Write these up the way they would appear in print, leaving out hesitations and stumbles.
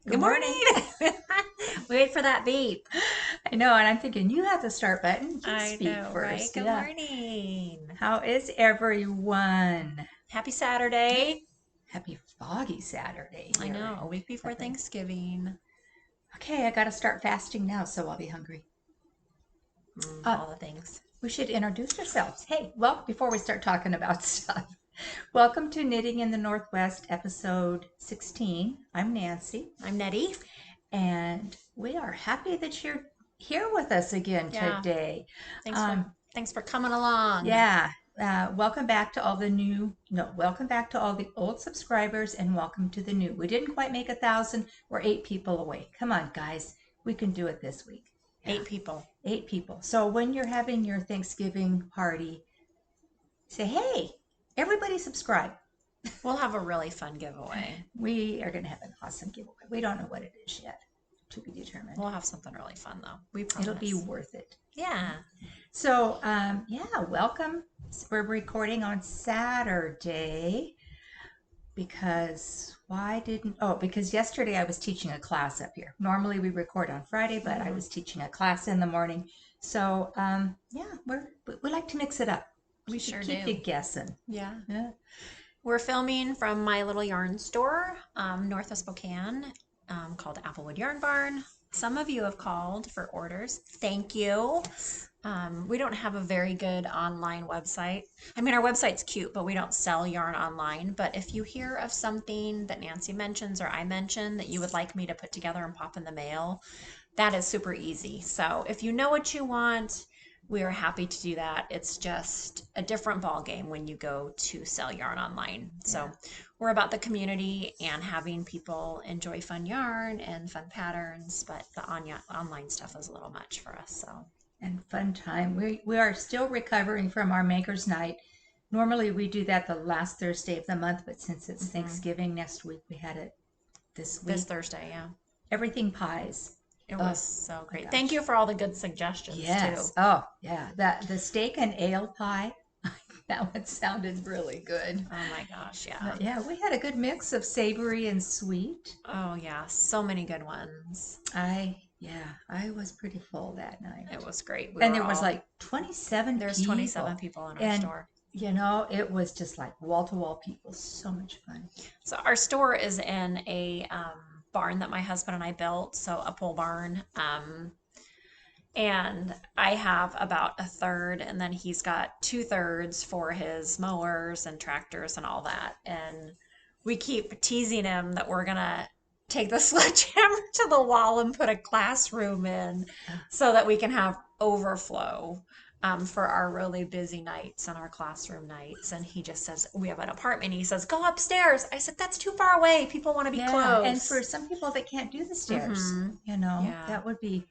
Good morning. Wait for that beep. I know, and I'm thinking you have the start button. You I speak know, right? first. Good Yeah. morning. How is everyone? Happy Saturday. Happy foggy Saturday I here know, in a week before Atlanta. Thanksgiving. Okay, I got to start fasting now, so I'll be hungry. Uh, All the things. we should introduce ourselves. Hey, well, before we start talking about stuff, welcome to Knitting in the Northwest, episode 16. I'm Nancy, I'm Nettie. and we are happy that you're here with us again Yeah. today. Thanks for Um, thanks for coming along. Yeah. Welcome back to all the new, no, welcome back to all the old subscribers and welcome to the new. We didn't quite make 1,000. We're 8 people away. Come on, guys. We can do it this week. Yeah. 8 people. 8 people. So when you're having your Thanksgiving party, say, hey, everybody subscribe. We'll have a really fun giveaway. We are going to have an awesome giveaway. We don't know what it is yet, to be determined. We'll have something really fun though. We promise. It'll be worth it. Yeah. So, yeah, welcome. We're recording on Saturday because because yesterday I was teaching a class up here. Normally we record on Friday, but I was teaching a class in the morning. So, yeah, we like to mix it up. We sure Keep do. you guessing. Yeah. Yeah. We're filming from my little yarn store north of Spokane called Applewood Yarn Barn. Some of you have called for orders. Thank you. We don't have a very good online website. I mean, our website's cute, but we don't sell yarn online. But if you hear of something that Nancy mentions or I mention that you would like me to put together and pop in the mail, that is super easy. So if you know what you want, we are happy to do that. It's just a different ball game when you go to sell yarn online. So we're about the community and having people enjoy fun yarn and fun patterns, but the online stuff is a little much for us. So And fun time. We are still recovering from our Maker's Night. Normally we do that the last Thursday of the month, but since it's Thanksgiving next week, we had it this week. this Thursday, yeah. Everything pies. It was so great. gosh. Thank you for all the good suggestions Yes. too. Oh, yeah. The steak and ale pie. That one sounded really good. Oh my gosh, yeah. But yeah, we had a good mix of savory and sweet. Oh yeah, so many good ones. I was pretty full that night. It was great. And there was like 27 There's people. 27 people in our And store. you know, it was just like wall-to-wall people. So much fun. So our store is in a barn that my husband and I built, so a pole barn. And I have about a third, and then he's got 2/3 for his mowers and tractors and all that. And we keep teasing him that we're gonna take the sledgehammer to the wall and put a classroom in so that we can have overflow for our really busy nights and our classroom nights. And he just says, we have an apartment. He says, go upstairs. I said, that's too far away. People want to be close. And for some people that can't do the stairs, you know, that would be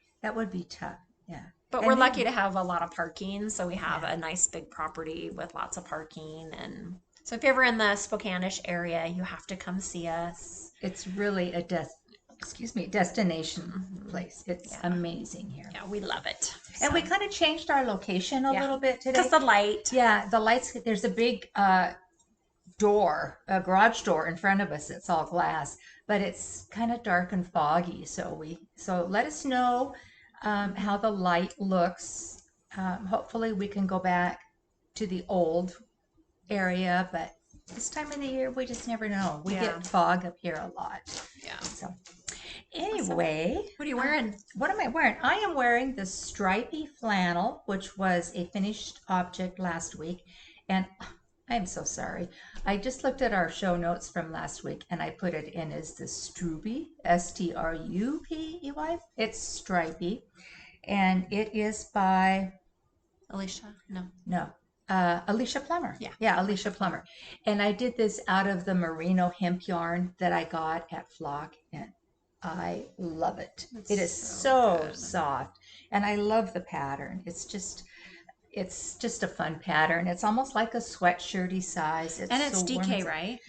tough. Yeah. But And we're then- lucky to have a lot of parking. So we have a nice big property with lots of parking. And so if you're ever in the Spokane-ish area, you have to come see us. It's really a destination place. It's amazing here. Yeah, we love it. And we kind of changed our location a little bit today. Because the light. Yeah, the lights, there's a big door, a garage door in front of us. It's all glass, but it's kind of dark and foggy. So let us know how the light looks. Hopefully we can go back to the old area, but this time of the year, we just never know. We get fog up here a lot. Yeah. So anyway. What are you wearing? What am I wearing? I am wearing the stripy flannel, which was a finished object last week. And I am so sorry. I just looked at our show notes from last week and I put it in as the Strupey, Strupey. It's stripy. And it is by Alicia? No. Alicia Plummer. Yeah. Alicia Plummer. And I did this out of the merino hemp yarn that I got at Flock, and I love it. It is so soft, and I love the pattern. It's just a fun pattern. It's almost like a sweatshirty size. And it's DK, right?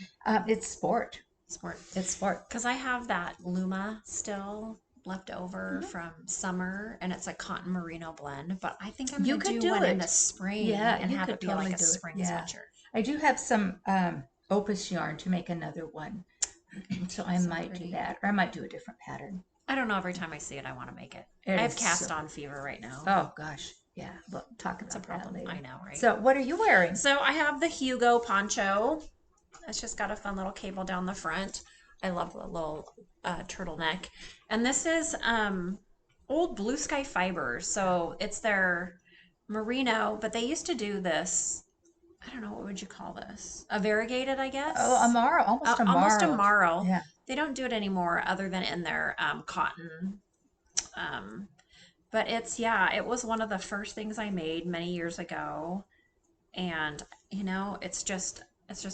It's sport. It's sport. Because I have that Luma still left over from summer, and it's a cotton merino blend, but I think I'm going to do one in the spring and have it be like a spring sweatshirt. I do have some Opus yarn to make another one. So I So might do pretty. that, or I might do a different pattern. I don't know. Every time I see it, I want to make it. It I have is cast so. on fever right now. Oh gosh, yeah. We'll talk It's a about that problem. later. I know, right? So what are you wearing? So I have the Hugo poncho. It's just got a fun little cable down the front. I love the little turtleneck. And this is old Blue Sky Fibers. So it's their merino, but they used to do this. I don't know, what would you call this? A variegated, I Oh, guess. Amaro, almost Almost a Amaro. marl. Yeah. They don't do it anymore other than in their cotton. Um, but yeah, it was one of the first things I made many years ago. And it's just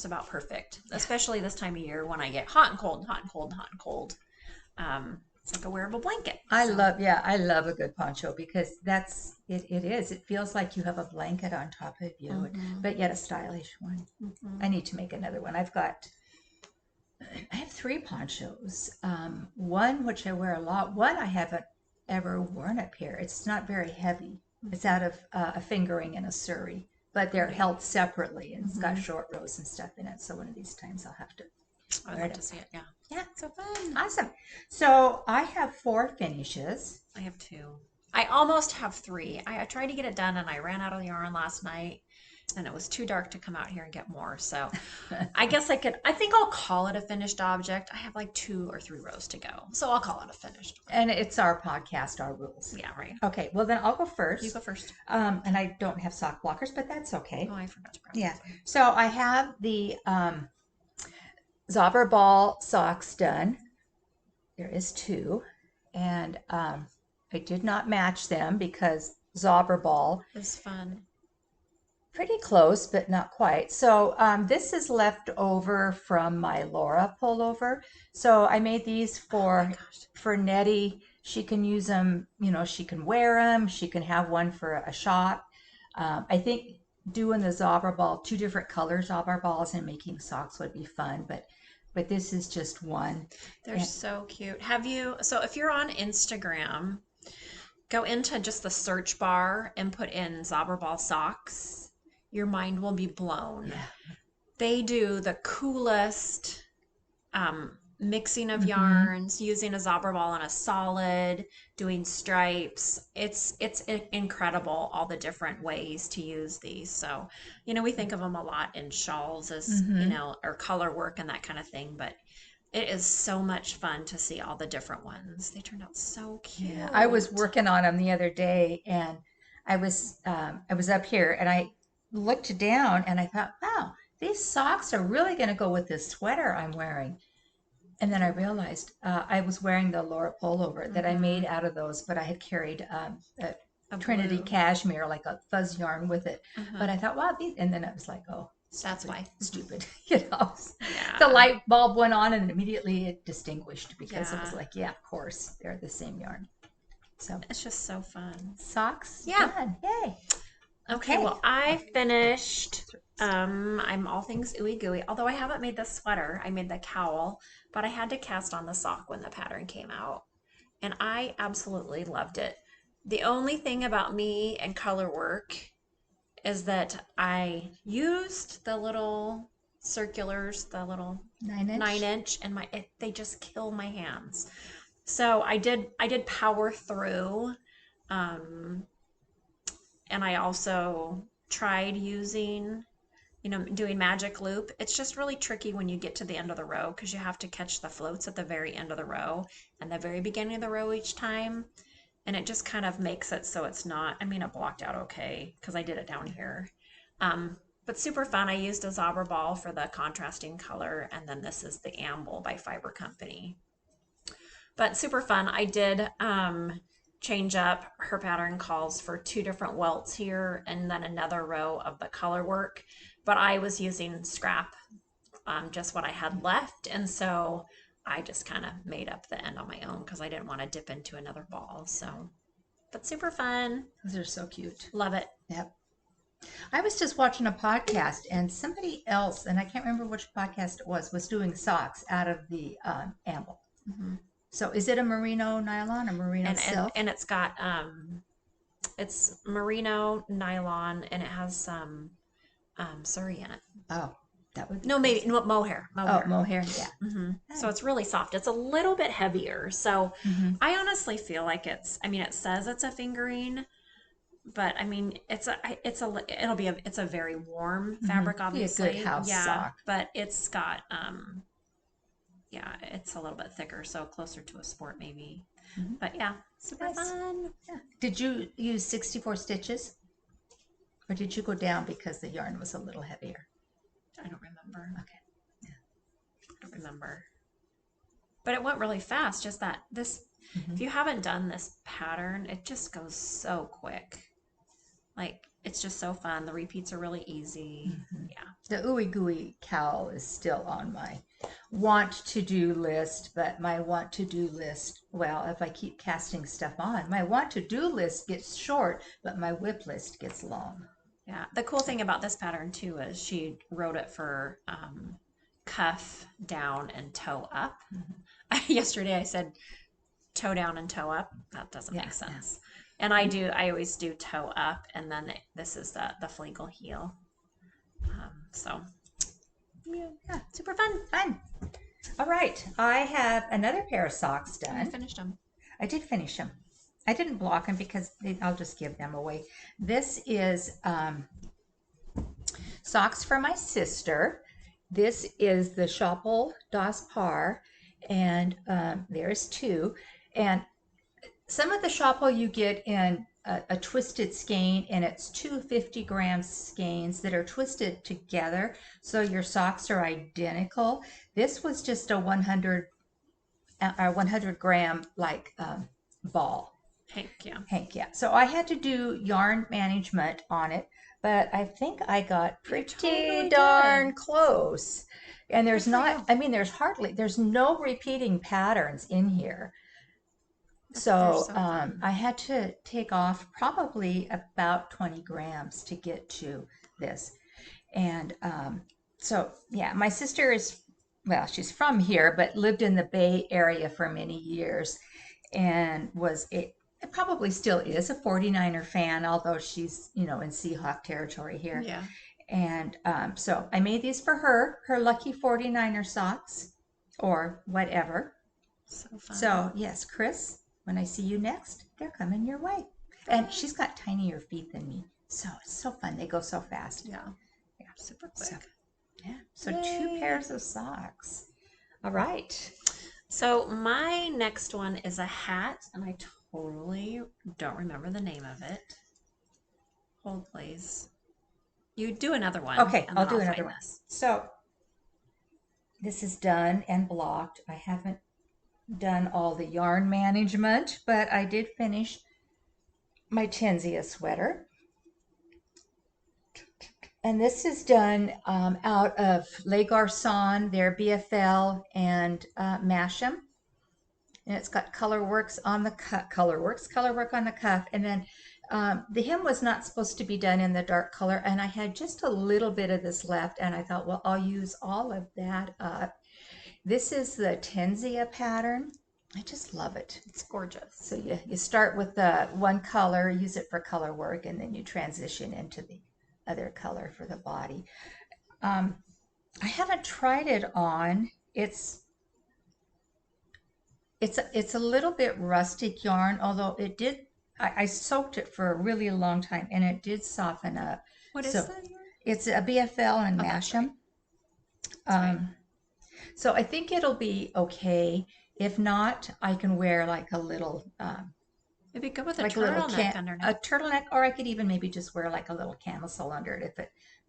about perfect, especially this time of year when I get hot and cold and hot and cold and hot and cold. It's like a wearable blanket. So I love a good poncho because that's it. It is. It feels like you have a blanket on top of you, but yet a stylish one. I need to make another one. I have three ponchos. One which I wear a lot. One I haven't ever worn up here. It's not very heavy. It's out of a fingering and a Surrey, but they're held separately and it's got short rows and stuff in it. So one of these times I'll have to I'd wear love it to up. see it. Yeah. Yeah, So fun. awesome. So I have 4 finishes. I have two. I almost have three. I tried to get it done and I ran out of yarn last night and it was too dark to come out here and get more. So I guess I think I'll call it a finished object. I have like 2 or 3 rows to go. So I'll call it a finished. And it's our podcast, our rules. Yeah, right. Okay, well then I'll go first. You go first. And I don't have sock blockers, but that's okay. Oh, I forgot to grab Yeah. those. So I have the Zobber ball socks done. There is 2. And I did not match them because Zobber ball, It was fun. pretty close, but not quite. So this is left over from my Laura pullover. So I made these for Nettie. She can use them, she can wear them. She can have one for a shop. I think doing the Zobber ball, 2 different colors Zobber balls and making socks would be fun, but this is just one. They're so cute. So if you're on Instagram, go into just the search bar and put in Zobberball socks. Your mind will be blown. Yeah. They do the coolest mixing of yarns, using a Zobberball on a solid, doing stripes. It's incredible all the different ways to use these. So, we think of them a lot in shawls as, or color work and that kind of thing, but it is so much fun to see all the different ones. They turned out so cute. Yeah, I was working on them the other day, and I was up here, and I looked down, and I thought, wow, these socks are really going to go with this sweater I'm wearing. And then I realized I was wearing the Laura pullover that I made out of those, but I had carried a Trinity blue. cashmere, like a fuzz yarn with it. But I thought, wow, and then I was like, oh, That's why. stupid. Yeah. The light bulb went on and immediately it distinguished because it was Yeah. like, yeah, of course, they're the same yarn. So It's just so fun. socks, Yeah. done. Yay. Okay, well, I finished. I'm all things ooey gooey. Although I haven't made the sweater, I made the cowl, but I had to cast on the sock when the pattern came out, and I absolutely loved it. The only thing about me and color work is that I used the little circulars, the little 9 inch. 9 inch, and they just kill my hands. So I did power through. And I also tried using, doing magic loop. It's just really tricky when you get to the end of the row because you have to catch the floats at the very end of the row and the very beginning of the row each time. And it just kind of makes it so it's not, it blocked out okay because I did it down here. But super fun. I used a Zobber ball for the contrasting color, and then this is the Amble by Fiber Company. But super fun. I did change up. Her pattern calls for 2 different welts here and then another row of the color work, but I was using scrap, just what I had left, and so I just kind of made up the end on my own because I didn't want to dip into another ball. So, but super fun. Those are so cute. Love it. Yep. I was just watching a podcast and somebody else, and I can't remember which podcast it was doing socks out of the amble. So is it a merino nylon or merino silk? And it's got it's merino nylon and it has some Surrey in it. Oh, That would be No, maybe closer. no, mohair. Oh, Mohair. mohair. Yeah. So it's really soft. It's a little bit heavier. So Mm-hmm. I honestly feel like it's, I mean, it says it's a fingering, but I mean, it's a very warm Mm-hmm. fabric, Be a good obviously. house Yeah, sock. but it's got, yeah, it's a little bit thicker, so closer to a sport maybe. Mm-hmm. But yeah, super Nice. fun. Yeah. Did you use 64 stitches? Or did you go down because the yarn was a little heavier? I don't remember. Okay. Yeah. I don't remember. But it went really fast. Just that this, Mm-hmm. if you haven't done this pattern, it just goes so quick. Like it's just so fun. The repeats are really easy. Mm-hmm. Yeah. The ooey gooey cowl is still on my want to do list, but my want to do list, well, if I keep casting stuff on, my want to do list gets short, but my WIP list gets long. Yeah. The cool thing about this pattern too is she wrote it for cuff down and toe up. Mm-hmm. Yesterday I said toe down and toe up. That doesn't Yeah, make yeah. sense. And I always do toe up, and then this is the fleagle heel. So yeah, Yeah. super fun. Fun. All right. I have another pair of socks And I done. finished them. I did finish them. I didn't block them because I'll just give them away. This is socks for my sister. This is the Schoppel Das Paar, and there's two. And some of the Schoppel you get in a twisted skein, and it's two 50-gram skeins that are twisted together, so your socks are identical. This was just a 100-gram like ball. Hank, yeah. Hank, yeah. So I had to do yarn management on it, but I think I got pretty totally darn did. close. And there's Good for not, you. I mean, there's no repeating patterns in here. They're So so fun. I had to take off probably about 20 grams to get to this. And so, yeah, my sister is, well, she's from here, but lived in the Bay Area for many years and it probably still is a 49er fan, although she's, in Seahawk territory here. Yeah. And so I made these for her lucky 49er socks or whatever. So fun. So, yes, Chris, when I see you next, they're coming your way. And she's got tinier feet than me. So it's so fun. They go so fast. Yeah. Yeah. Super quick. So, yeah. So Yay. 2 pairs of socks. All right. So my next one is a hat, and I totally don't remember the name of it. Hold, please. You do another one. Okay, and I'll then do another find one. this. So this is done and blocked. I haven't done all the yarn management, but I did finish my Tenzia sweater. And this is done out of Les Garçons, their BFL, and Masham. And it's got color work on the cuff, and then the hem was not supposed to be done in the dark color, and I had just a little bit of this left, and I thought, well, I'll use all of that up. This is the Tenzia pattern. I just love it. It's gorgeous. So you start with the one color, use it for color work, and then you transition into the other color for the body. I haven't tried it on. It's a little bit rustic yarn, although I soaked it for a really long time and it did soften up. What is So that? it's a BFL and Oh, that's right. Masham. So I think it'll be okay. If not, I can wear like a little It'd be good with a like a little turtleneck underneath. a turtleneck, or I could even maybe just wear like a little camisole under it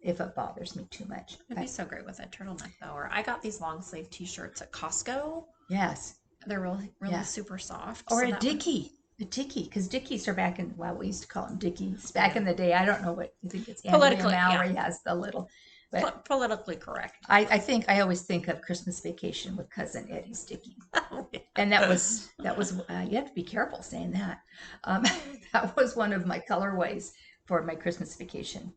if it bothers me too much. It'd be so great with a turtleneck though. Or I got these long sleeve t-shirts at Costco. Yes. They're really Yeah. super soft. Or so a that dickie. A dickie, because dickies are back in, well, we used to call them dickies back in the day. I don't know what, I think it's Andrea Politically, Mallory yeah. has the little, but Politically correct. I think I always think of Christmas Vacation with Cousin Eddie's dickie. And that was you have to be careful saying that. That was one of my colorways for my Christmas Vacation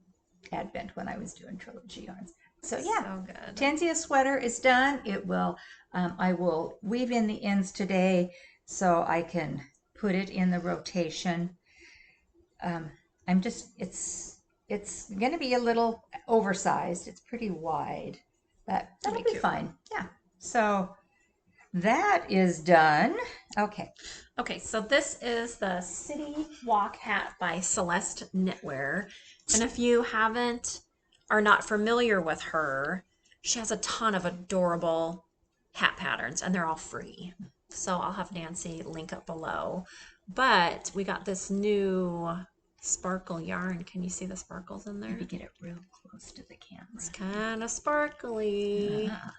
advent when I was doing trilogy yarns. So yeah, So good. Tenzia sweater is done. It will, I will weave in the ends today so I can put it in the rotation. It's going to be a little oversized. It's pretty wide. But that'll be be cute. fine. Yeah. So that is done. Okay. Okay, so this is the City Walk hat by Celeste Knitwear. And if you are not familiar with her, she has a ton of adorable hat patterns and they're all free. So I'll have Nancy link up below. But we got this new sparkle yarn. Can you see the sparkles in there? Maybe get it real close to the camera. It's kind of sparkly. Ah.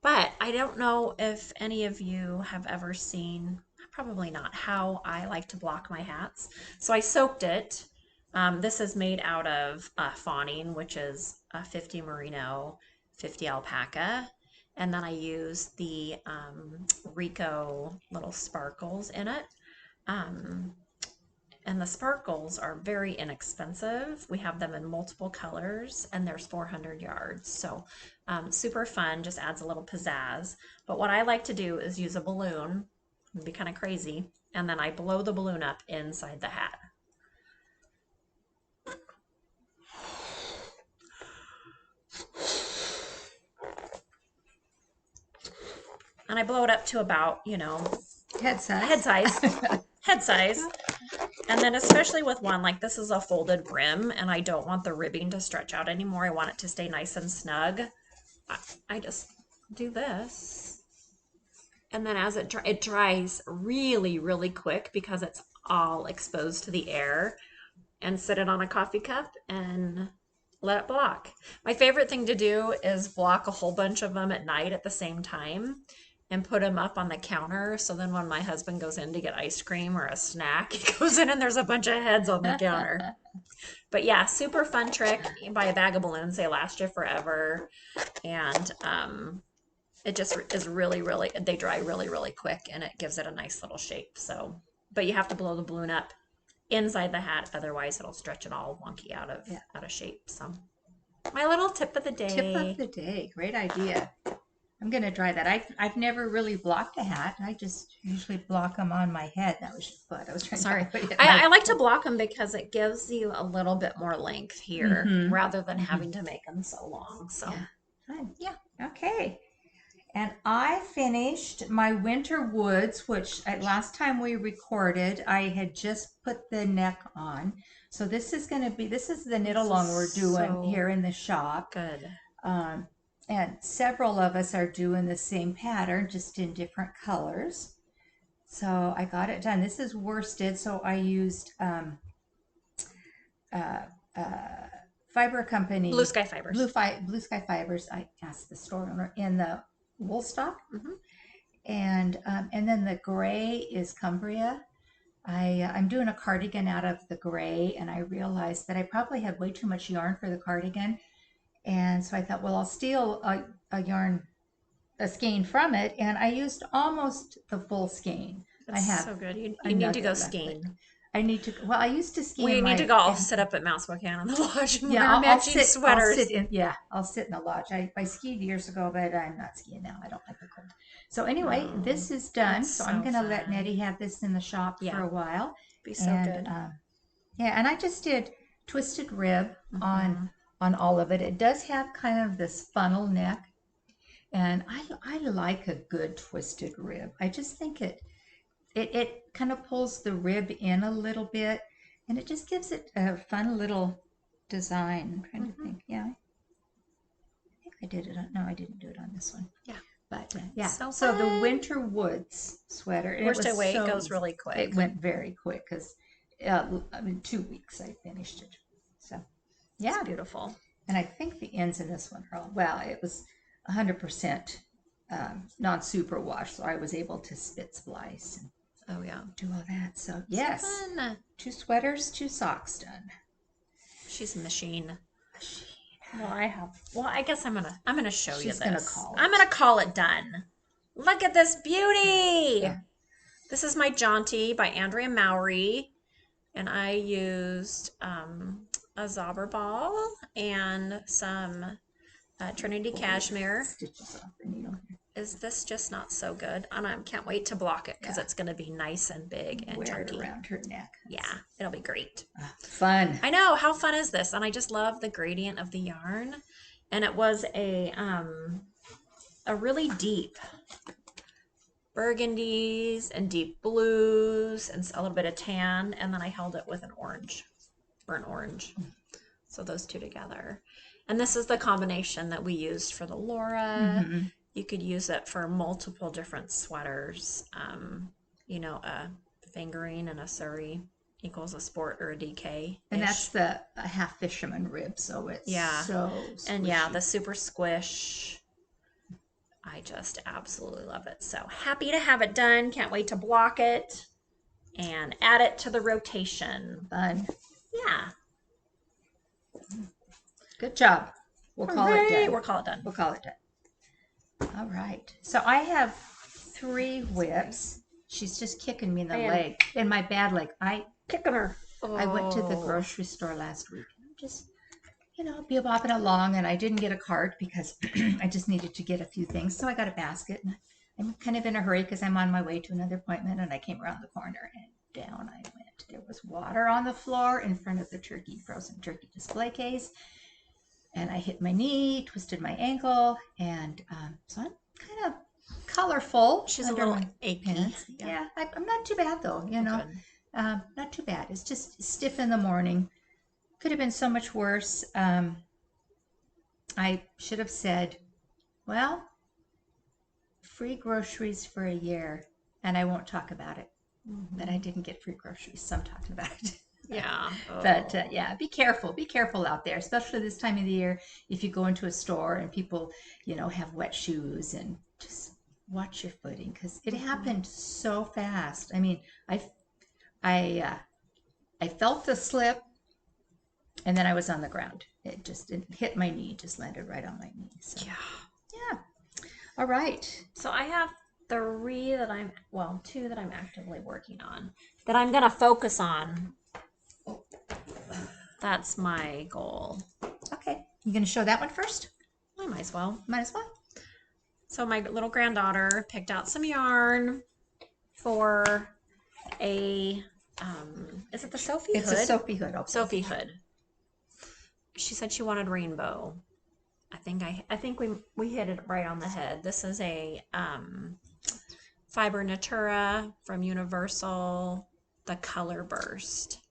But I don't know if any of you have ever seen, probably not, how I like to block my hats. So I soaked it. This is made out of fawning, which is 50 merino, 50 alpaca. And then I use the Rico little sparkles in it. And the sparkles are very inexpensive. We have them in multiple colors and there's 400 yards. So super fun, just adds a little pizzazz. But what I like to do is use a balloon, it'd be kind of crazy, and then I blow the balloon up inside the hat. And I blow it up to about, Head size. head size. Head size. And then especially with one, like this is a folded brim and I don't want the ribbing to stretch out anymore. I want it to stay nice and snug. I just do this. And then as it dries really, really quick because it's all exposed to the air, and sit it on a coffee cup and let it block. My favorite thing to do is block a whole bunch of them at night at the same time and put them up on the counter. So then when my husband goes in to get ice cream or a snack, he goes in and there's a bunch of heads on the counter. But yeah, super fun trick. You buy a bag of balloons, they last you forever. And it just is really, really, they dry really, really quick and it gives it a nice little shape. So, but you have to blow the balloon up inside the hat, otherwise it'll stretch it all wonky out of shape. So my little tip of the day. Tip of the day. Great idea. I'm going to try that. I've never really blocked a hat. I just usually block them on my head. That was what I was trying Sorry. to I like to block them because it gives you a little bit more length here rather than having to make them so long. So fun. Yeah. Okay. And I finished my winter woods, which last time we recorded, I had just put the neck on. So this is the knit along we're doing here in the shop. Good. And several of us are doing the same pattern, just in different colors. So I got it done. This is worsted, so I used fiber company. Blue Sky Fibers. Blue Sky Fibers. I asked the store owner in the wool stock. And then the gray is Cumbria. I'm doing a cardigan out of the gray, and I realized that I probably had way too much yarn for the cardigan. And so I thought, well, I'll steal a skein from it, and I used almost the full skein. That's so good. You need to go skein. I need to. Well, I used to ski. We need to go. I'll sit up at Mount Spokane on the lodge and wear matching sweaters. I'll sit in the lodge. I skied years ago, but I'm not skiing now. I don't like the cold. So anyway, this is done. So I'm going to let Nettie have this in the shop for a while. Be so good. And I just did twisted rib on all of it. It does have kind of this funnel neck, and I like a good twisted rib. I just think it kind of pulls the rib in a little bit, and it just gives it a fun little design. I'm trying to think. Yeah, I think I did it. No, I didn't do it on this one. Yeah. But yeah, so the Winter Woods sweater. Worsted weight goes really quick. It went very quick because, 2 weeks I finished it. So yeah, it's beautiful. And I think the ends in this one are it was 100% non-super wash, so I was able to spit splice and do all that. So yes, fun. 2 sweaters, 2 socks done. She's a machine. Well, I guess I'm gonna show you this. I'm gonna call it done. Look at this beauty. Yeah. This is my Jaunty by Andrea Mowry, and I used a zobber ball and some Trinity cashmere. Stitches off the needle here. Is this just not so good? And I can't wait to block it because it's going to be nice and big and chunky. Wear it around her neck. Yeah, it'll be great. Fun. I know. How fun is this? And I just love the gradient of the yarn. and it was a really deep burgundies and deep blues and a little bit of tan, and then I held it with an orange, burnt orange. So those two together. And this is the combination that we used for the Laura. You could use it for multiple different sweaters. You know, a fingering and a Surrey equals a sport or a DK. And that's the half fisherman rib, so it's so squishy. And yeah, the super squish. I just absolutely love it. So happy to have it done. Can't wait to block it and add it to the rotation. Fun. Yeah. Good job. We'll call it done. We'll call it done. We'll call it done. All right. So I have 3 whips. She's just kicking me in the leg, in my bad leg. Kicking her. I went to the grocery store last week. Just, you know, be bopping along, and I didn't get a cart because I just needed to get a few things. So I got a basket, and I'm kind of in a hurry because I'm on my way to another appointment, and I came around the corner, and down I went. There was water on the floor in front of the frozen turkey display case, and I hit my knee, twisted my ankle, and so I'm kind of colorful. She's a little achy. Yeah, I'm not too bad though, you know. Not too bad. It's just stiff in the morning. Could have been so much worse. I should have said, well, free groceries for a year, and I won't talk about it. But I didn't get free groceries, so I'm talking about it. Yeah. But yeah, be careful. Be careful out there, especially this time of the year. If you go into a store and people, you know, have wet shoes, and just watch your footing because it happened so fast. I mean, I felt the slip, and then I was on the ground. It hit my knee, just landed right on my knee. So yeah. All right. So I have 2 that I'm actively working on that I'm gonna focus on. That's my goal. Okay. You gonna show that one first? I might as well. Might as well. So my little granddaughter picked out some yarn for a is it the Sophie hood? It's a Sophie hood. Okay. Sophie hood. She said she wanted rainbow. I think we hit it right on the head. This is a Fiber Natura from Universal, the Color Burst.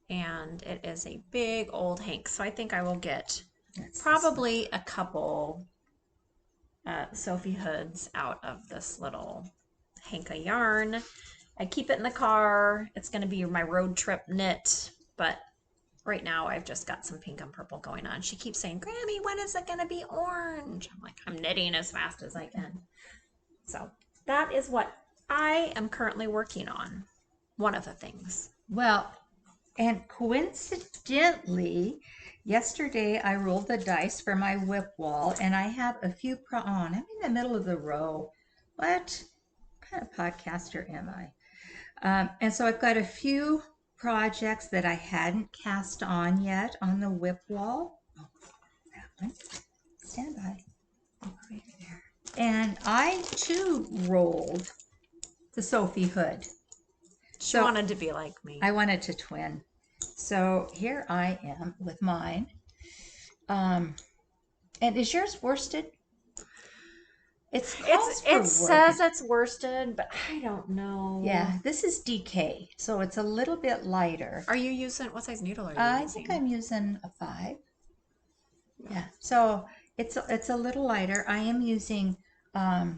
And it is a big old hank. So I think I will get probably a couple Sophie hoods out of this little hank of yarn. I keep it in the car. It's going to be my road trip knit, but right now I've just got some pink and purple going on. She keeps saying, Grammy, when is it going to be orange? I'm like, I'm knitting as fast as I can. So that is what I am currently working on. One of the things. Well, and coincidentally, yesterday I rolled the dice for my WIP wall, and I have a few I'm in the middle of the row. What kind of podcaster am I? And so I've got a few projects that I hadn't cast on yet on the WIP wall. Oh, that one. Stand by. Oh, right there. And I too rolled the Sophie hood. She wanted to be like me. I wanted to twin. So here I am with mine. And is yours worsted? It says it's worsted, but I don't know. Yeah, this is DK, so it's a little bit lighter. Are you using, what size needle are you using? I think I'm using a 5. Yeah, so it's a little lighter. I am using my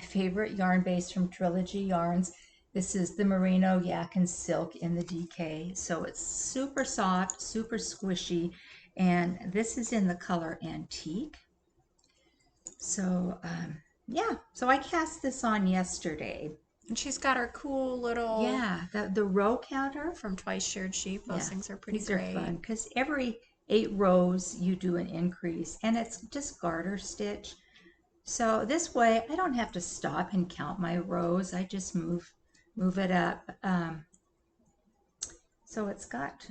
favorite yarn base from Trilogy Yarns. This is the Merino Yak and Silk in the DK. So it's super soft, super squishy, and this is in the color Antique. So yeah, so I cast this on yesterday. And she's got her cool little... Yeah, the row counter. From Twice Shared Sheep. Those things are pretty great. These are fun because every 8 rows you do an increase, and it's just garter stitch. So this way I don't have to stop and count my rows. I just move it up. So it's got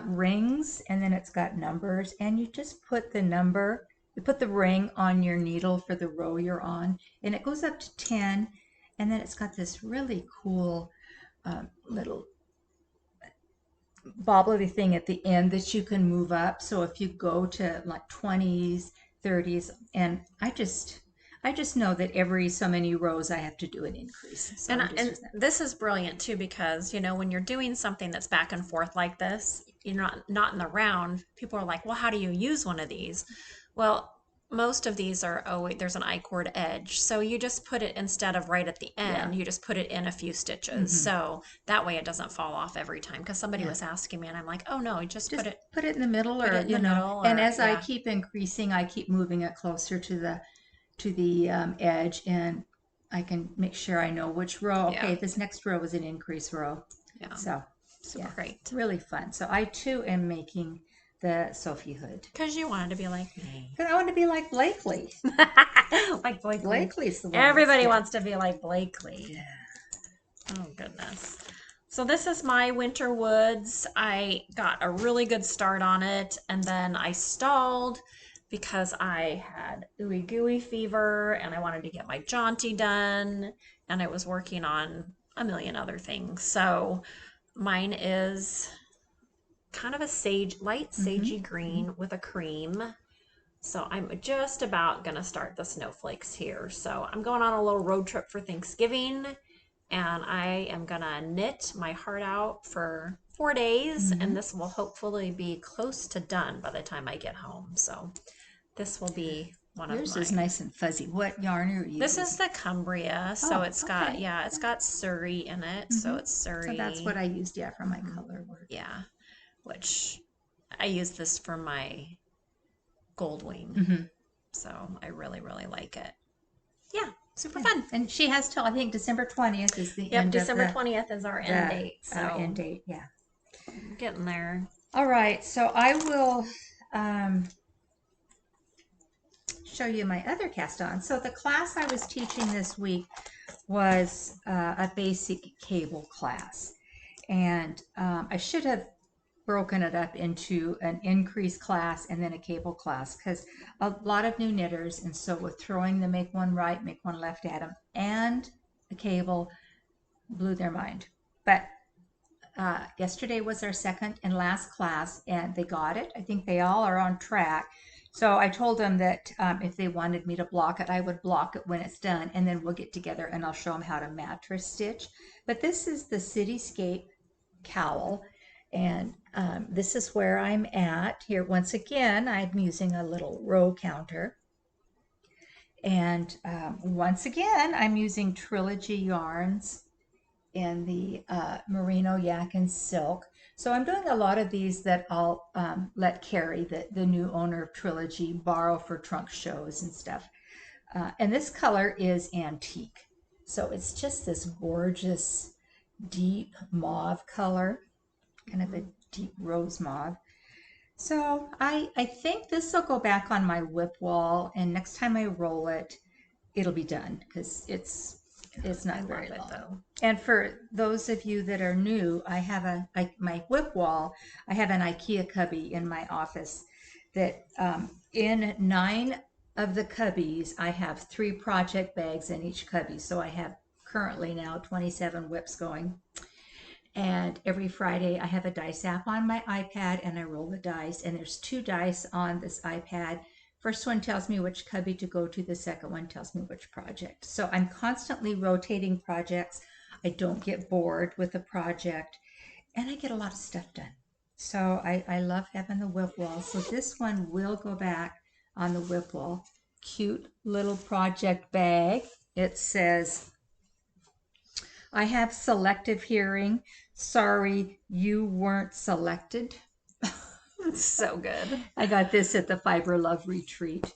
rings, and then it's got numbers, and you just put the number, you put the ring on your needle for the row you're on, and it goes up to 10, and then it's got this really cool little bobbly thing at the end that you can move up. So if you go to like 20s, 30s, and I just know that every so many rows I have to do an increase. So I'm just And using that. this is brilliant too because when you're doing something that's back and forth like this, you're not in the round. People are like, "Well, how do you use one of these?" Well, most of these are, oh wait, there's an I-cord edge. So you just put it instead of right at the Yeah. end, you just put it in a few stitches. Hmm. So that way it doesn't fall off every time. Because somebody Yeah. was asking me and I'm like, oh no, you just Just put it in the middle, put or it in the middle and or as I yeah. keep increasing, I keep moving it closer to the edge, and I can make sure I know which row. Yeah. Okay, this next row is an increase row. Yeah. So, Super yeah, great. really fun. So I too am making the Sophie hood Because you wanted to be like me. because I want to be like Blakely. Like Blakely. Blakely's the one that's Everybody good. wants to be like Blakely. Yeah. Oh, goodness. So this is my winter woods. I got a really good start on it and then I stalled because I had ooey gooey fever and I wanted to get my jaunty done and I was working on a million other things. So mine is kind of a light Mm-hmm. sagey green with a cream. So I'm just about gonna start the snowflakes here. So I'm going on a little road trip for Thanksgiving and I am gonna knit my heart out for 4 days Mm-hmm. and this will hopefully be close to done by the time I get home. So this will be one of Yours is mine. nice and fuzzy. What yarn are you This is using? the Cumbria, so Oh, it's got, okay. yeah, it's got Surrey in it. So Mm-hmm. it's So that's what Surrey. I used, yeah, for my Hmm. color work. Yeah, which I use this for my Goldwing. Mm-hmm. So I really, really like it. Yeah, super Yeah. fun. And she has till I think December 20th is the Yep, end of December 20th is our end the date. So end date. Yeah. getting there. All right. So I will um, show you my other cast on. So the class I was teaching this week was a basic cable class. And I should have broken it up into an increase class and then a cable class because a lot of new knitters, and so with throwing the make one right, make one left at them and the cable blew their mind. But yesterday was our second and last class and they got it. I think they all are on track. So I told them that if they wanted me to block it, I would block it when it's done, and then we'll get together and I'll show them how to mattress stitch. But this is the Cityscape cowl, and this is where I'm at. Here, once again, I'm using a little row counter. And once again, I'm using Trilogy yarns in the merino yak and silk. So I'm doing a lot of these that I'll let Carrie, the new owner of Trilogy, borrow for trunk shows and stuff. And this color is antique. So it's just this gorgeous deep mauve color, kind of a deep rose mauve. So I think this will go back on my WIP wall, and next time I roll it, it'll be done because it's I not love very it long. though. And for those of you that are new, I have my WIP wall. I have an IKEA cubby in my office that in 9 of the cubbies, I have 3 project bags in each cubby. So I have currently now 27 WIPs going. And every Friday, I have a dice app on my iPad and I roll the dice. And there's 2 dice on this iPad. First one tells me which cubby to go to, the second one tells me which project. So I'm constantly rotating projects. I don't get bored with a project, and I get a lot of stuff done. So I love having the WIP wall. So this one will go back on the WIP wall. Cute little project bag. It says, I have selective hearing. Sorry, you weren't selected. So good. I got this at the Fiber Love Retreat.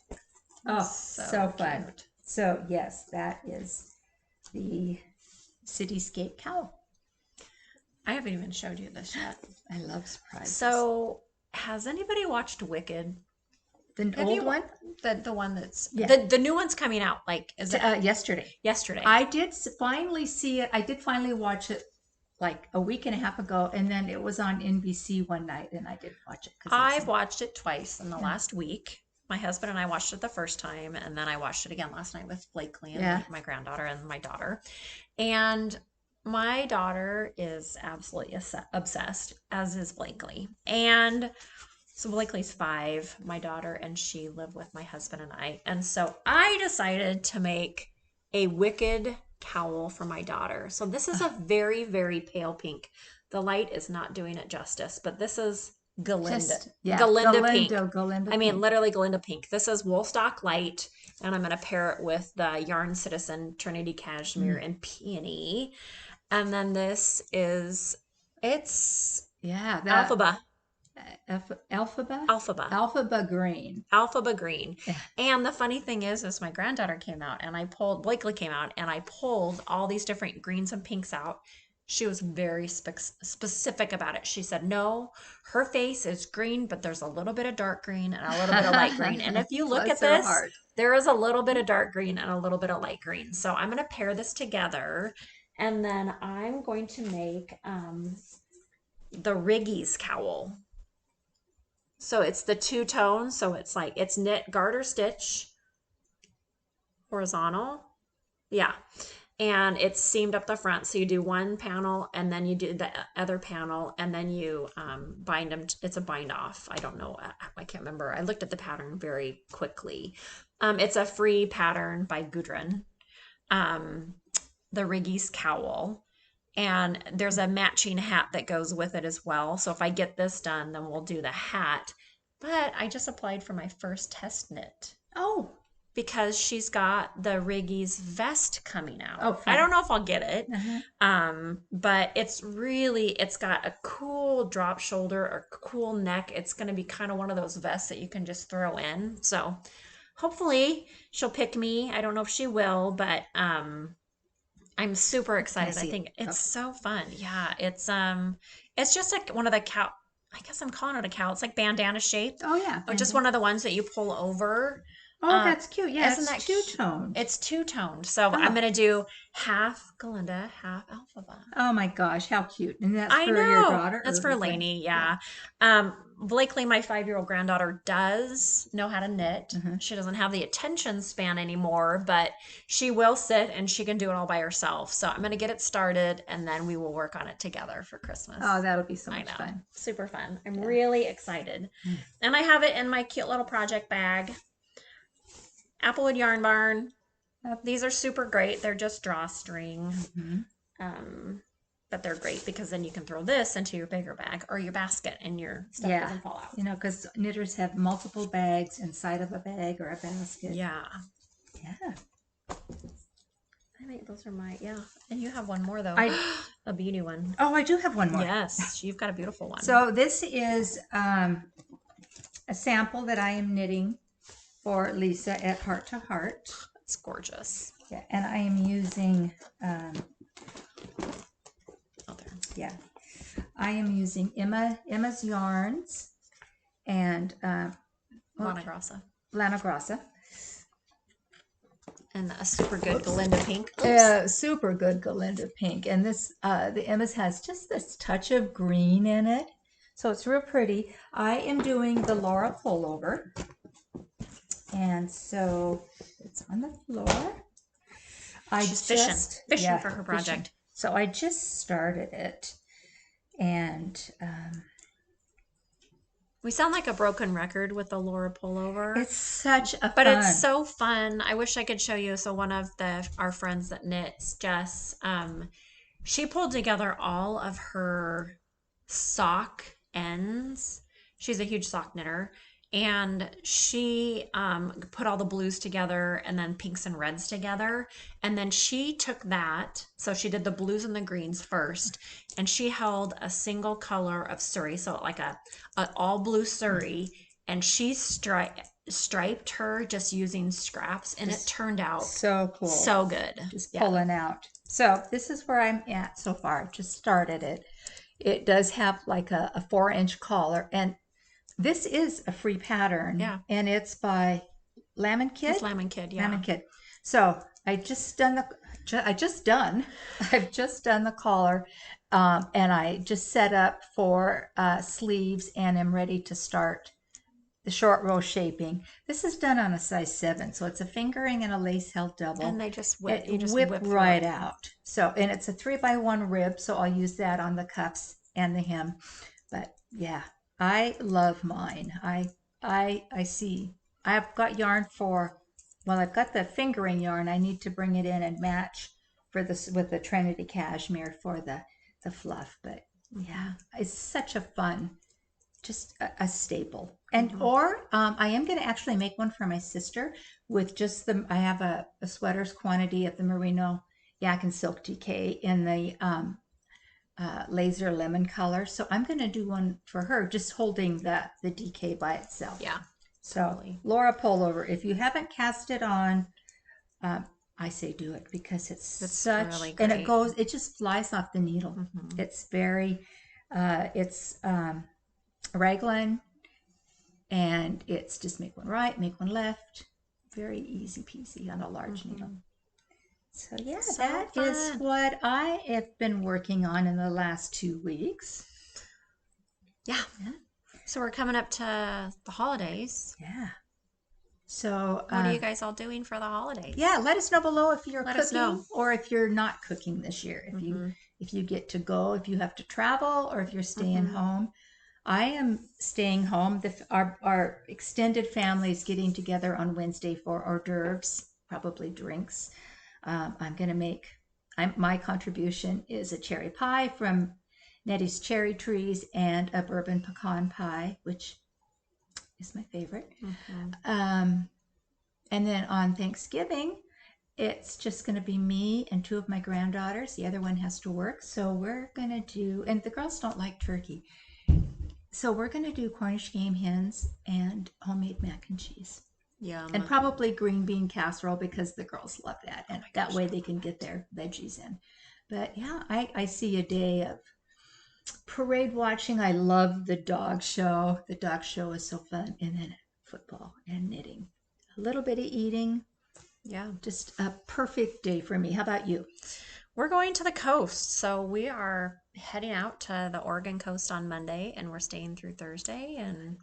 Oh, so fun. Cute. So, yes, that is the Cityscape cowl. I haven't even showed you this yet. I love surprises. So, has anybody watched Wicked? The Have old you one? the one that's Yeah. the new one's coming out? Like, is it Yesterday. yesterday? I did finally see it. I did finally watch it like a week and a half ago, and then it was on NBC one night, and I did watch it. I've watched it twice in the last week. My husband and I watched it the first time, and then I watched it again last night with Blakely and Yeah. my granddaughter and my daughter. And my daughter is absolutely obsessed, as is Blakely. And so Blakely's 5, my daughter and she live with my husband and I. And so I decided to make a wicked cowl for my daughter. So this is a very, very pale pink. The light is not doing it justice, but this is Galinda. Galinda pink. Galinda I mean, pink. literally Galinda pink. This is Woolstock light, and I'm going to pair it with the Yarn Citizen Trinity Cashmere and Peony. And then this is, it's Yeah, Alphaba. Alphaba? Alphaba. Alphaba green. Alphaba green. Yeah. And the funny thing is my granddaughter came out and Blakely came out and I pulled all these different greens and pinks out. She was very specific about it. She said, no, her face is green, but there's a little bit of dark green and a little bit of light green. And if you look at this, there is a little bit of dark green and a little bit of light green. So I'm going to pair this together, and then I'm going to make the Riggy's cowl. So it's the 2-tone. So it's like, it's knit garter stitch, horizontal. Yeah. And it's seamed up the front. So you do one panel and then you do the other panel and then you bind them. It's a bind off. I don't know. I can't remember. I looked at the pattern very quickly. It's a free pattern by Gudrun. The Riggy's cowl. And there's a matching hat that goes with it as well. So if I get this done, then we'll do the hat. But I just applied for my first test knit. Oh. Because she's got the Riggy's vest coming out. Oh, fun. I don't know if I'll get it. But it's got a cool drop shoulder or cool neck. It's going to be kind of one of those vests that you can just throw in. So hopefully she'll pick me. I don't know if she will, but I'm super excited. I think it's so fun. Yeah, it's just like one of the I guess I'm calling it a cowl. It's like bandana shaped. Oh yeah, just one of the ones that you pull over. Oh, that's cute. Yeah, isn't that 2-toned? It's 2-toned. So I'm gonna do half Galinda, half Alphaba. Oh my gosh, how cute! And that's for your daughter. That's for Lainey. Yeah. Blakely, my 5-year-old granddaughter, does know how to knit. She doesn't have the attention span anymore, but she will sit and she can do it all by herself. So I'm gonna get it started, and then we will work on it together for Christmas. Oh, that'll be so much fun! Super fun. I'm really excited, and I have it in my cute little project bag. Applewood Yarn Barn. These are super great. They're just drawstring. But they're great because then you can throw this into your bigger bag or your basket and your stuff doesn't fall out. You know, because knitters have multiple bags inside of a bag or a basket. Yeah. Yeah. I think those are and you have one more though. A beauty one. Oh, I do have one more. Yes, you've got a beautiful one. So this is a sample that I am knitting for Lisa at Heart to Heart. It's gorgeous. Yeah, and I am using I am using Emma's yarns and Lana Grassa. And a super good Galinda pink. Super good Galinda pink. And this the Emma's has just this touch of green in it. So it's real pretty. I am doing the Laura pullover. And so it's on the floor. She's fishing for her project. Fishing. So I just started it. And we sound like a broken record with the Laura pullover. It's such a But it's so fun. I wish I could show you. So one of our friends that knits, Jess, she pulled together all of her sock ends. She's a huge sock knitter. And she put all the blues together and then pinks and reds together. And then she took that. So she did the blues and the greens first. And she held a single color of Surrey. So like a all blue Surrey. And she striped her just using scraps. And it turned out so cool. So good. Just pulling out. So this is where I'm at so far. I just started it. It does have like a 4-inch collar. And this is a free pattern, and it's by Lamb Kid. It's Lamb Kid, Lamb Kid. So I've just done the collar, and I just set up for sleeves, and am ready to start the short row shaping. This is done on a size 7, so it's a fingering and a lace held double. And they just whip. It You just whip whip through right it. out. So, and it's a 3x1 rib, so I'll use that on the cuffs and the hem. But yeah, I love mine. I see. I've got yarn for, well, I've got the fingering yarn. I need to bring it in and match for this with the Trinity cashmere for the fluff. But yeah, it's such a fun, just a staple. And or I am going to actually make one for my sister with just the, I have a sweater's quantity of the merino yak and silk DK in the laser lemon color. So I'm going to do one for her, just holding the DK by itself. Yeah. So Totally. Laura Pullover, if you haven't cast it on, I say do it because it's such, really and it great. goes, it just flies off the needle. It's very, it's raglan, and it's just make one right, make one left, very easy peasy on a large needle. So yeah, So that is fun. what I have been working on in the last 2 weeks. Yeah. So we're coming up to the holidays. Yeah. So What are you guys all doing for the holidays? yeah, let us know below if you're Let us know. cooking or if you're not cooking this year. If you get to go, if you have to travel, or if you're staying home. I am staying home. Our extended family is getting together on Wednesday for hors d'oeuvres, probably drinks. I'm going to make, my contribution is a cherry pie from Nettie's Cherry Trees and a bourbon pecan pie, which is my favorite. And then on Thanksgiving, it's just going to be me and 2 of my granddaughters. The other one has to work. So we're going to do, and the girls don't like turkey. So we're going to do Cornish game hens and homemade mac and cheese. Yeah. And probably green bean casserole because the girls love that. And that way they can get their veggies in. But yeah, I see a day of parade watching. I love the dog show. The dog show is so fun. And then football and knitting. A little bit of eating. Yeah. Just a perfect day for me. How about you? We're going to the coast. So we are heading out to the Oregon coast on Monday, and we're staying through Thursday and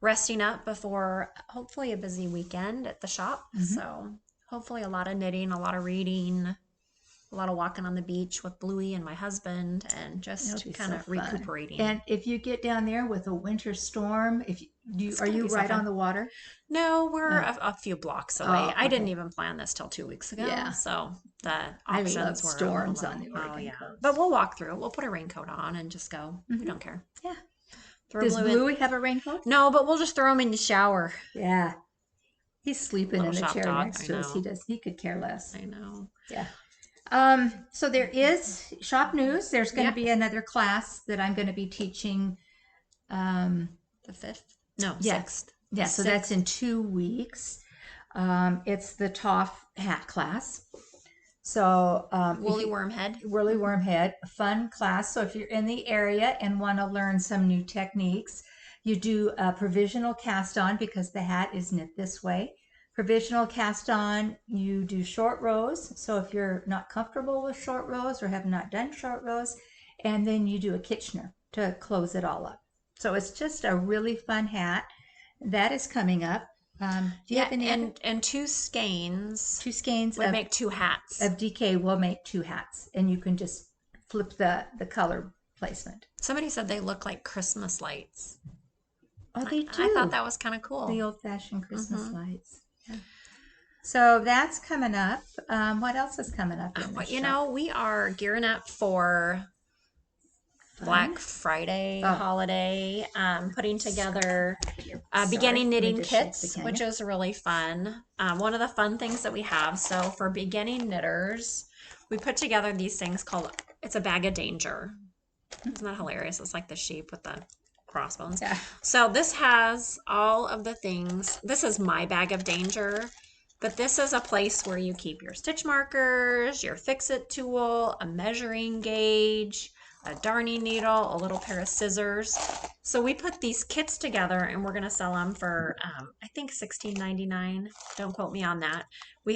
resting up before hopefully a busy weekend at the shop. So hopefully a lot of knitting, a lot of reading, a lot of walking on the beach with Bluey and my husband, and just kind of recuperating. And if you get down there with a winter storm, are you right on the water? No, we're a few blocks away. Oh, I didn't even plan this till 2 weeks ago. Yeah. So the options I love were storms on the Oregon coast. But we'll walk through. We'll put a raincoat on and just go. We don't care. Yeah. Throw Does Bluey have a raincoat? No, but we'll just throw him in the shower. Yeah. He's sleeping in the chair dog. next to us. He could care less. I know. Yeah. So there is shop news. There's going to be another class that I'm going to be teaching. The 5th? No, 6th. Yeah, so that's in 2 weeks. It's the Toff hat class. So Woolly Worm Head. Whirly Worm Head, a fun class. So if you're in the area and want to learn some new techniques, you do a provisional cast on because the hat is knit this way. Provisional cast on, you do short rows. So if you're not comfortable with short rows or have not done short rows, and then you do a Kitchener to close it all up. So it's just a really fun hat. That is coming up. Do you have any and 2 skeins. 2 skeins would make 2 hats. Of DK will make 2 hats, and you can just flip the color placement. Somebody said they look like Christmas lights. Oh, they do. I thought that was kind of cool. The old-fashioned Christmas lights. Yeah. So that's coming up. What else is coming up? We are gearing up for Black Friday holiday, putting together beginning knitting kits, which is really fun. One of the fun things that we have, so for beginning knitters, we put together these things called, it's a bag of danger. Isn't that hilarious? It's like the sheep with the crossbones. Yeah. So this has all of the things. This is my bag of danger, but this is a place where you keep your stitch markers, your fix-it tool, a measuring gauge, a darning needle, a little pair of scissors. So we put these kits together and we're gonna sell them for I think $16.99. Don't quote me on that.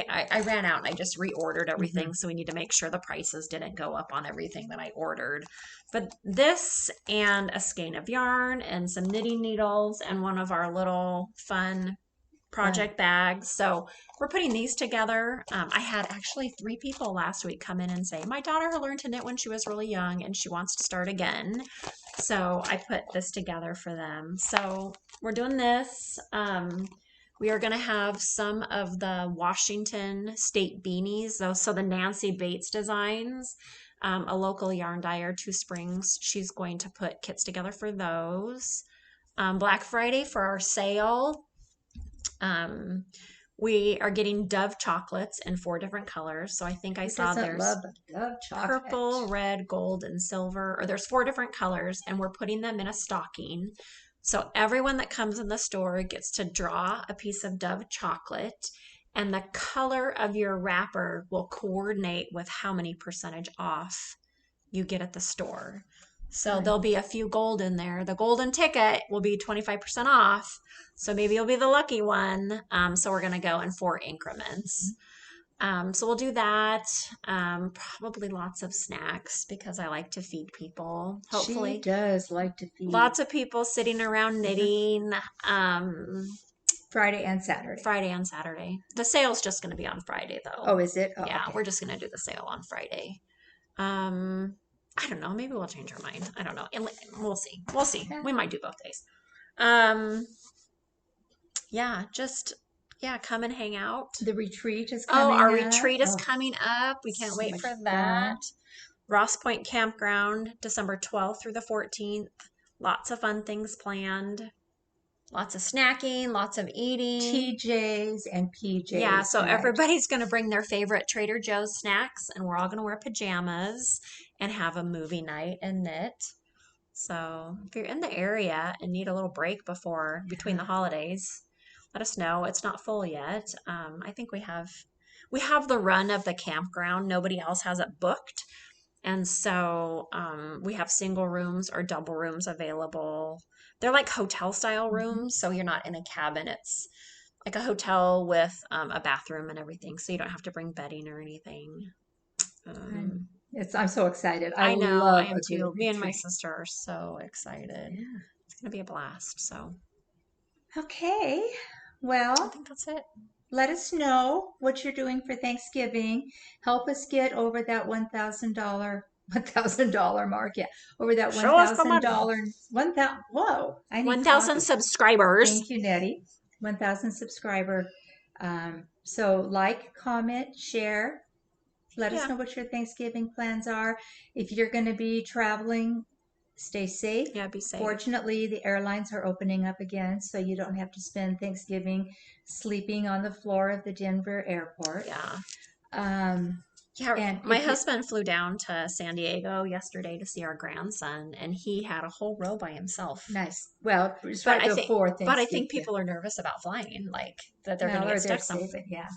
I ran out and I just reordered everything, so we need to make sure the prices didn't go up on everything that I ordered. But this and a skein of yarn and some knitting needles and one of our little fun project bags. So we're putting these together. I had actually 3 people last week come in and say, my daughter learned to knit when she was really young and she wants to start again. So I put this together for them. So we're doing this. We are going to have some of the Washington State beanies, though. So the Nancy Bates designs, a local yarn dyer, Two Springs, she's going to put kits together for those. Black Friday for our sale. We are getting Dove chocolates in 4 different colors. So I think I saw there's love Dove chocolate? Purple, red, gold, and silver. Or there's 4 different colors, and we're putting them in a stocking. So everyone that comes in the store gets to draw a piece of Dove chocolate, and the color of your wrapper will coordinate with how many percentage off you get at the store. So there'll be a few gold in there. The golden ticket will be 25% off. So maybe you'll be the lucky one. So we're going to go in 4 increments. So we'll do that. Probably lots of snacks because I like to feed people. Hopefully, she does like to feed. Lots of people sitting around knitting. Friday and Saturday. Friday and Saturday. The sale's just going to be on Friday, though. Oh, is it? Oh, yeah, okay. We're just going to do the sale on Friday. I don't know. Maybe we'll change our mind. I don't know. We'll see. We'll see. Yeah. We might do both days. Come and hang out. The retreat is coming up. Our retreat is coming up. We can't wait for that. Ross Point Campground, December 12th through the 14th. Lots of fun things planned. Lots of snacking, lots of eating. TJs and PJs. Yeah, so everybody's going to bring their favorite Trader Joe's snacks, and we're all going to wear pajamas and have a movie night and knit. So if you're in the area and need a little break between the holidays, let us know. It's not full yet. I think we have the run of the campground. Nobody else has it booked. And so we have single rooms or double rooms available. They're like hotel style rooms, so you're not in a cabin. It's like a hotel with a bathroom and everything, so you don't have to bring bedding or anything. I'm so excited. I know, I am too. Me and my sister are so excited. Yeah. It's going to be a blast. So, okay. Well, I think that's it. Let us know what you're doing for Thanksgiving. Help us get over that $1,000 mark. Yeah, over that $1,000. Whoa! 1,000 subscribers. Thank you, Nettie. 1,000 subscriber. So like, comment, share. Let us know what your Thanksgiving plans are. If you're going to be traveling, stay safe. Yeah, be safe. Fortunately, the airlines are opening up again, so you don't have to spend Thanksgiving sleeping on the floor of the Denver airport. Yeah. And my husband flew down to San Diego yesterday to see our grandson, and he had a whole row by himself. Nice. Well, it's right before Thanksgiving. But I think people are nervous about flying, like that they're going to get stuck something. Yeah.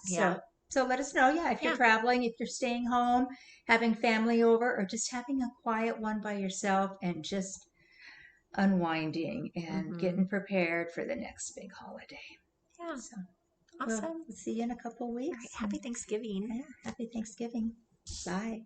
So let us know, if you're traveling, if you're staying home, having family over, or just having a quiet one by yourself and just unwinding and getting prepared for the next big holiday. Yeah. So, awesome. We'll see you in a couple weeks. All right. Happy Thanksgiving. Yeah. Happy Thanksgiving. Bye.